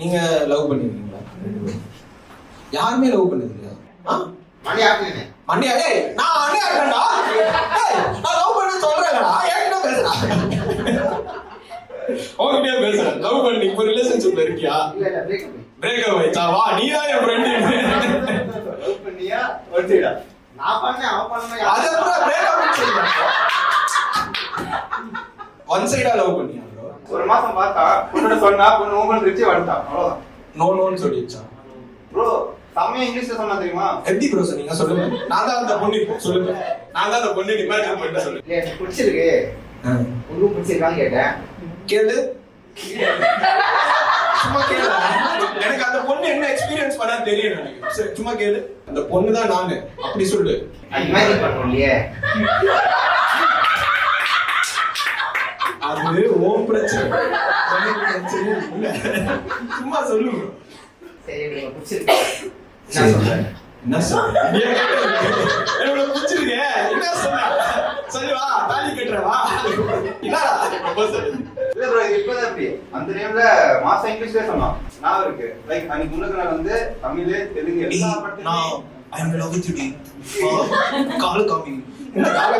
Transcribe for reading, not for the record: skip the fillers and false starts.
நீங்க லவ் பண்ணிருக்கீங்களா? யாருமே லவ் பண்ணது இல்லையா? மணி ஆக்குனே மண்ணியா? டேய் நான் அண்ணே ஆக்கறேன்டா. டேய் நான் லவ் பண்ண சொல்றேன்டா. ஏன்டா பேசுற? ஓகே பேசுற. லவ் பண்ணி இப்ப ரிலேஷன்ஷிப்ல இருக்கியா? இல்ல பிரேக்கப் ஆயிச்சா? வா நீ தான் என் ஃப்ரெண்ட். லவ் பண்ணியா? ஒட்டிடா. நான் பண்ணேன் அவ பண்ணல. அது அப்புறம் பிரேக்கப் சொல்றீங்க. ஒன் சைடா லவ் பண்ணியா? ஒரு மாசம் பார்த்தா பொண்ணு சொன்னா பொண்ணு ஓபன் ரிச்சி வந்துட்டா அவ்வளவுதான். நோன்னு சொல்லிச்சா? ப்ரோ சமயம் இங்கிலீஷ்ல சொன்னா தெரியுமா? எப்படி ப்ரோ சொன்னீங்க சொல்லுங்க. நான் தான் அந்த பொண்ணு சொல்லுங்க. நான் தான் அந்த பொண்ணு இமேஜின் பண்ணிட்டு சொல்லுங்க. இல்ல எனக்கு பிடிச்சிருக்கு. உங்களுக்கு பிடிச்சிருக்கான்னு கேட்டேன். கேளு. சும்மா கேளு. எனக்கு அந்த பொண்ணு என்ன எக்ஸ்பீரியன்ஸ் பண்ணா தெரியும் எனக்கு. சரி சும்மா கேளு. அந்த பொண்ணு தான் நானு அப்படி சொல்லு. இமேஜின் பண்ணணும் இல்லையே. அது ஓம் பிரச்சனை. பிரச்சனை இல்ல. சும்மா சொல்லு. சரி எனக்கு பிடிச்சிருக்கு. என்ன சொல்றேன்? என்ன சொல்ற? எனக்கு பிடிச்சிருக்கு. என்ன சொல்ற? சரி வா தாலி கட்டுறவா. என்னடா ப்ரொபோசல்? இல்ல ப்ரோ இது இப்பதான் அப்படி. அந்த டைம்ல மாசம் இங்கிலீஷ்ல சொன்னான். நான் இருக்கு. லைக் அன்னைக்கு முன்னக்க நாள் வந்து தமிழ் தெலுங்கு எல்லா நான் ஐ அம் லவ் வித் யூ. கால் காமி. என்ன கால்